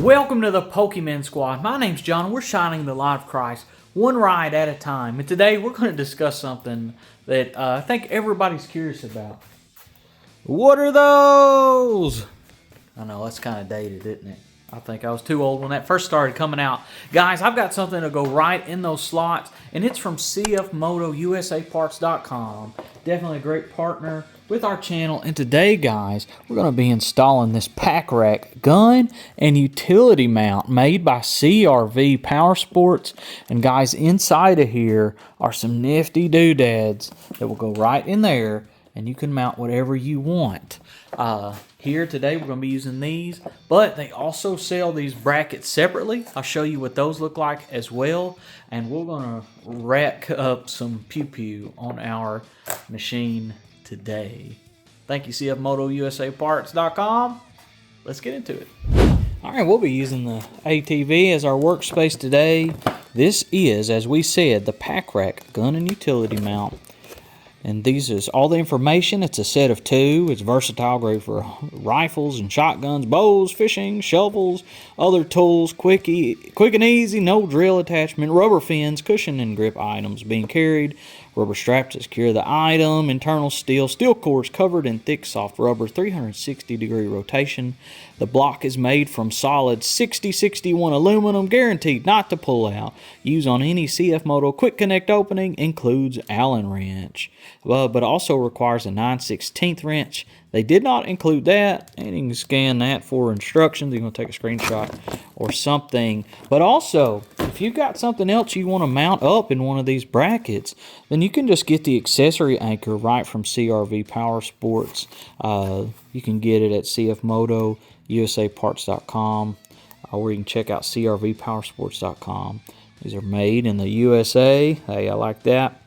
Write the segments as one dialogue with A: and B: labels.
A: Welcome to the Pokemon Squad. My name's John, and we're shining the light of Christ one ride at a time. And today we're going to discuss something that I think everybody's curious about. What are those? I know, that's kind of dated, isn't it? I think I was too old when that first started coming out. Guys, I've got something to go right in those slots, and it's from CFMoto Definitely a great partner with our channel. And today, guys, we're going to be installing this pack rack gun and utility mount made by CRV Power Sports. And guys, inside of here are some nifty doodads that will go right in there, and you can mount whatever you want. Here today we're going to be using these, but they also sell these brackets separately. I'll show you what those look like as well, and we're going to rack up some pew-pew on our machine today. Thank you, CFMoto Let's get into it. All right, we'll be using the ATV as our workspace today. This is, as we said, the pack rack gun and utility mount. And these is all the information. It's a set of two. It's versatile, great for rifles and shotguns, bows, fishing, shovels, other tools, quick and easy, no drill attachment, rubber fins, cushion and grip items being carried, rubber straps to secure the item, internal steel cores covered in thick soft rubber, 360-degree rotation. The block is made from solid 6061 aluminum, guaranteed not to pull out. Use on any CFMoto Quick Connect Opening, includes Allen wrench, but also requires a 9/16 wrench. They did not include that, and you can scan that for instructions. You're going to take a screenshot or something. But also, if you've got something else you want to mount up in one of these brackets, then you can just get the accessory anchor right from CRV Power Sports. You can get it at CFMotoUSAparts.com, or you can check out CRVPowersports.com. These are made in the USA. Hey, I like that.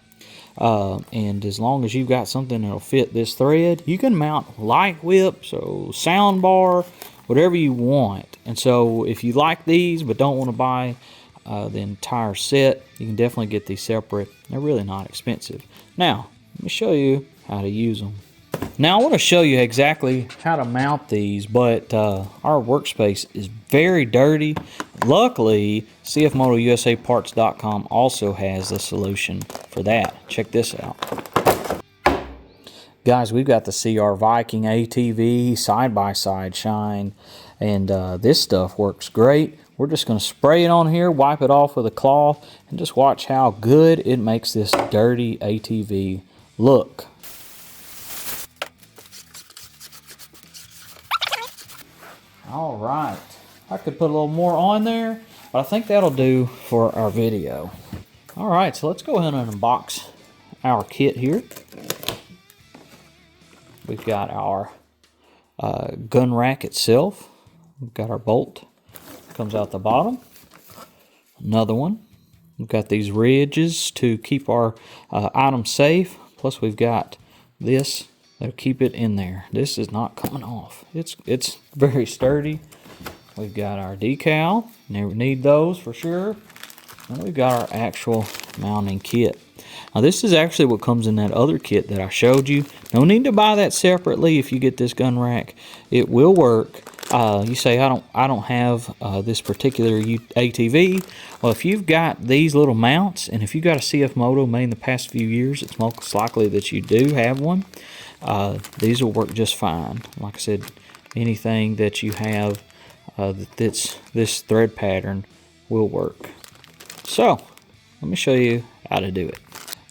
A: And as long as you've got something that'll fit this thread, you can mount light whips or sound bar, whatever you want. And so if you like these but don't want to buy the entire set, you can definitely get these separate. They're really not expensive. Now, let me show you how to use them. Now, I want to show you exactly how to mount these, but our workspace is very dirty. Luckily, CFMotoUSAparts.com also has the solution for that. Check this out. Guys, we've got the Crviking ATV side-by-side shine, and this stuff works great. We're just going to spray it on here, wipe it off with a cloth, and just watch how good it makes this dirty ATV look. All right, I could put a little more on there, but I think that'll do for our video. All right, so let's go ahead and unbox our kit here. We've got our gun rack itself. We've got our bolt, comes out the bottom. Another one. We've got these ridges to keep our item safe. Plus we've got this that'll keep it in there. This is not coming off. It's very sturdy. We've got our decal. Never need those for sure. And we've got our actual mounting kit. Now this is actually what comes in that other kit that I showed you. No need to buy that separately if you get this gun rack. It will work. You say I don't have this particular ATV. Well, if you've got these little mounts, and if you've got a CFMoto made in the past few years, it's most likely that you do have one. These will work just fine. Like I said, anything that you have that's this thread pattern will work. So let me show you how to do it.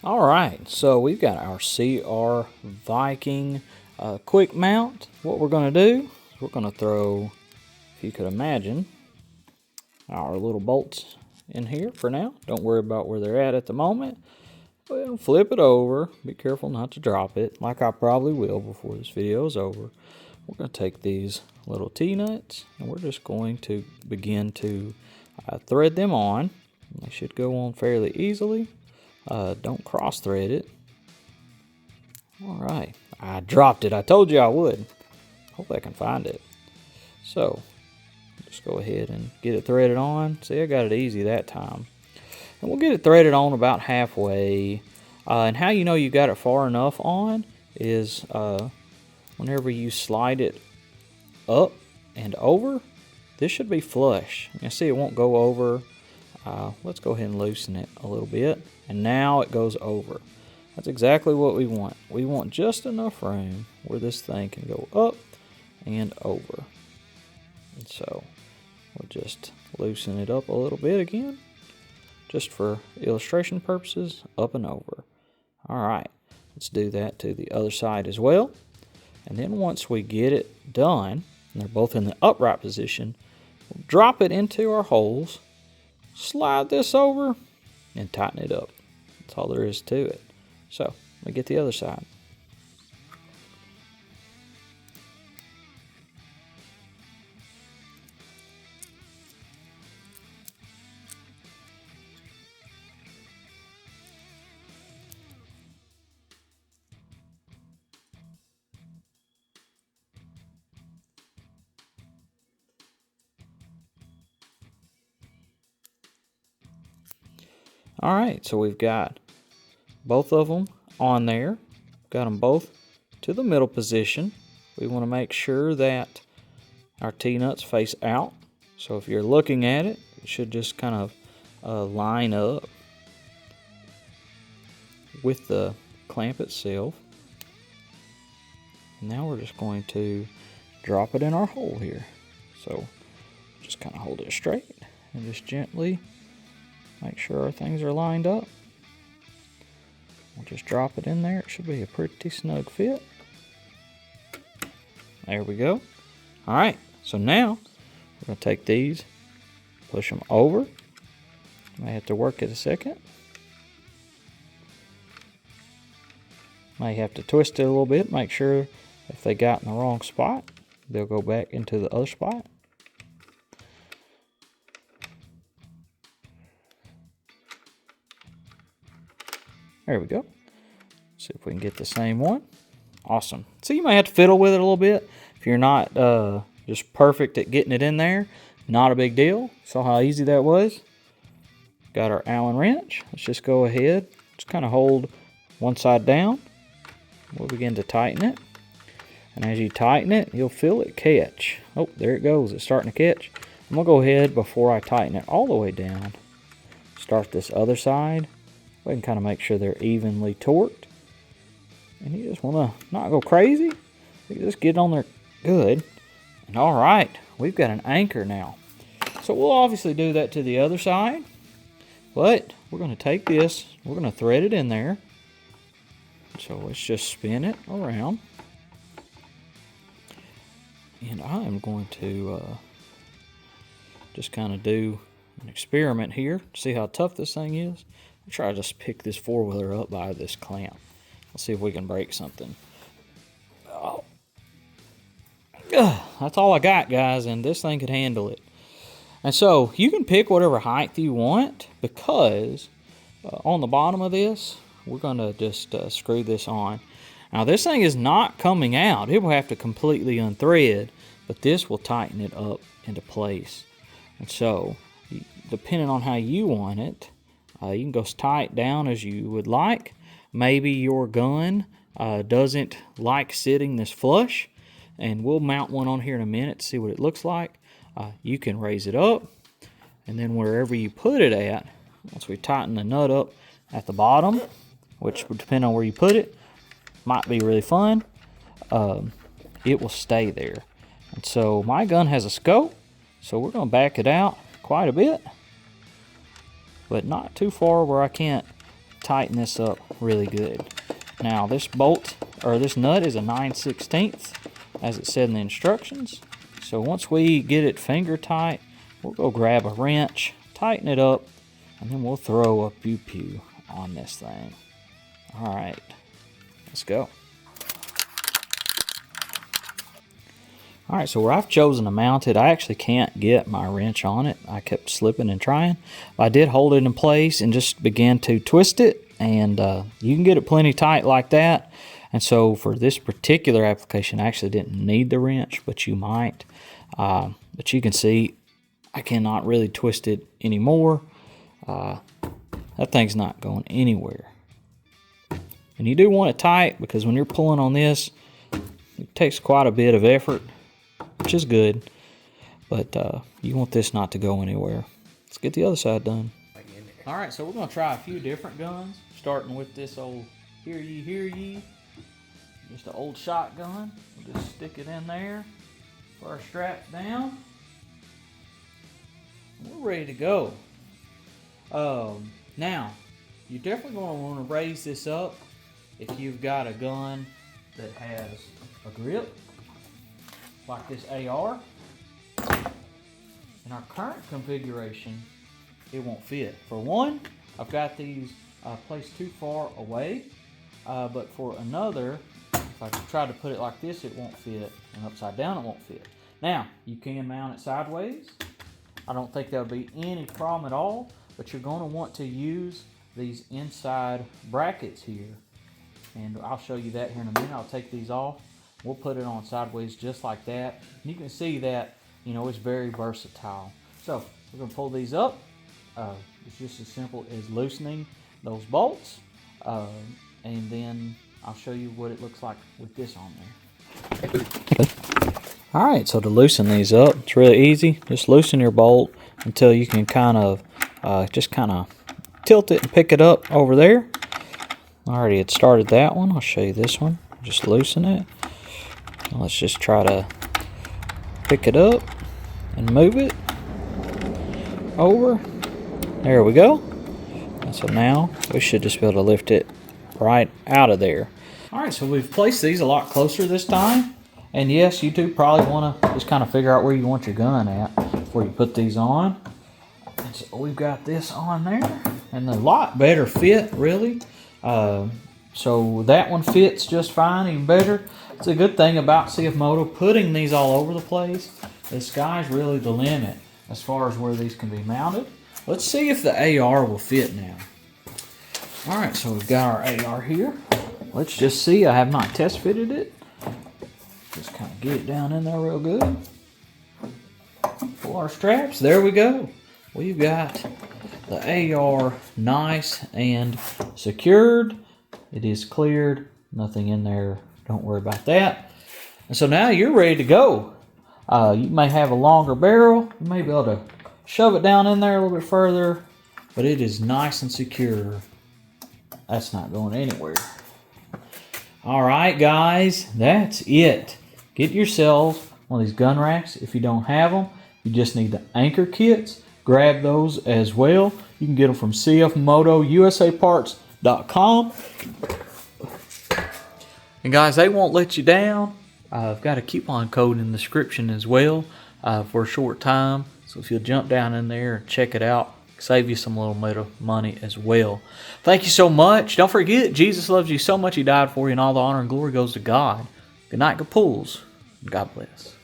A: All right, so we've got our Crviking quick mount. What we're going to do is we're going to throw, if you could imagine, our little bolts in here for now. Don't worry about where they're at the moment. Well, flip it over. Be careful not to drop it, like I probably will before this video is over. We're going to take these little T-nuts, and we're just going to begin to thread them on. They should go on fairly easily. Don't cross thread it. All right, I dropped it. I told you I would. Hope I can find it. So just go ahead and get it threaded on. See, I got it easy that time. And we'll get it threaded on about halfway. And how you know you got it far enough on is whenever you slide it up and over, this should be flush. You see it won't go over. Let's go ahead and loosen it a little bit. And now it goes over. That's exactly what we want. We want just enough room where this thing can go up and over. And so we'll just loosen it up a little bit again, just for illustration purposes, up and over. All right, let's do that to the other side as well. And then once we get it done, and they're both in the upright position, we'll drop it into our holes, slide this over, and tighten it up. That's all there is to it. So, let me get the other side. All right, so we've got both of them on there. Got them both to the middle position. We want to make sure that our T-nuts face out. So if you're looking at it, it should just kind of line up with the clamp itself. Now we're just going to drop it in our hole here. So just kind of hold it straight and just gently make sure our things are lined up. We'll just drop it in there. It should be a pretty snug fit. There we go. All right, so now we're going to take these, push them over. May have to work it a second. May have to twist it a little bit, make sure if they got in the wrong spot, they'll go back into the other spot. There we go. See if we can get the same one. Awesome. So you may have to fiddle with it a little bit. If you're not just perfect at getting it in there, not a big deal. Saw how easy that was. Got our Allen wrench. Let's just go ahead. Just kind of hold one side down. We'll begin to tighten it. And as you tighten it, you'll feel it catch. Oh, there it goes. It's starting to catch. I'm going to go ahead before I tighten it all the way down. Start this other side. Go ahead and kind of make sure they're evenly torqued. And you just want to not go crazy. You just get on there good. And all right, we've got an anchor now. So we'll obviously do that to the other side. But we're going to take this, we're going to thread it in there. So let's just spin it around. And I am going to just kind of do an experiment here. See how tough this thing is. I'll try to just pick this four-wheeler up by this clamp. Let's see if we can break something. Oh. That's all I got, guys, and this thing could handle it. And so you can pick whatever height you want, because on the bottom of this, we're going to just screw this on. Now, this thing is not coming out. It will have to completely unthread, but this will tighten it up into place. And so, depending on how you want it, you can go as tight down as you would like. Maybe your gun doesn't like sitting this flush, and we'll mount one on here in a minute to see what it looks like. You can raise it up, and then wherever you put it at, once we tighten the nut up at the bottom, which would depend on where you put it, might be really fun, it will stay there. And so my gun has a scope, so we're going to back it out quite a bit, but not too far where I can't tighten this up really good. Now this bolt, or this nut, is a 9/16, as it said in the instructions. So once we get it finger tight, we'll go grab a wrench, tighten it up, and then we'll throw a pew-pew on this thing. All right, let's go. All right, so where I've chosen to mount it, I actually can't get my wrench on it. I kept slipping and trying. But I did hold it in place and just began to twist it, and you can get it plenty tight like that. And so for this particular application, I actually didn't need the wrench, but you might. But you can see I cannot really twist it anymore. That thing's not going anywhere. And you do want it tight, because when you're pulling on this, it takes quite a bit of effort, which is good. but you want this not to go anywhere. Let's get the other side done. All right, so we're going to try a few different guns, starting with this old hear ye, just an old shotgun. We'll just stick it in there, put our straps down. We're ready to go. Now, you're definitely going to want to raise this up if you've got a gun that has a grip, like this AR. In our current configuration, it won't fit. For one, I've got these placed too far away, but for another, if I try to put it like this, it won't fit, and upside down it won't fit. Now, you can mount it sideways. I don't think there'll be any problem at all, but you're going to want to use these inside brackets here, and I'll show you that here in a minute. I'll take these off. We'll put it on sideways just like that. And you can see that, you know, it's very versatile. So we're going to pull these up. It's just as simple as loosening those bolts, and then I'll show you what it looks like with this on there. Alright, so to loosen these up, it's really easy. Just loosen your bolt until you can kind of tilt it and pick it up over there. I already had started that one. I'll show you this one. Just loosen it. Let's just try to pick it up and move it over. There we go. And so now we should just be able to lift it right out of there. Alright, so we've placed these a lot closer this time. And yes, you do probably want to just kind of figure out where you want your gun at before you put these on. And so we've got this on there, and a lot better fit, really. So that one fits just fine, even better. It's a good thing about CFMoto putting these all over the place. The sky's really the limit as far as where these can be mounted. Let's see if the AR will fit now. Alright, so we've got our AR here. Let's just see. I have not test fitted it. Just kind of get it down in there real good. Pull our straps. There we go. We've got the AR nice and secured. It is cleared. Nothing in there. Don't worry about that. And so now you're ready to go. You may have a longer barrel. You may be able to shove it down in there a little bit further, but it is nice and secure. That's not going anywhere. All right, guys, that's it. Get yourselves one of these gun racks. If you don't have them, you just need the Anchor kits. Grab those as well. You can get them from CFMotoUSAparts.com. And guys, they won't let you down. I've got a coupon code in the description as well for a short time. So if you'll jump down in there and check it out, save you some little bit of money as well. Thank you so much. Don't forget, Jesus loves you so much he died for you, and all the honor and glory goes to God. Good night, good pulls. God bless.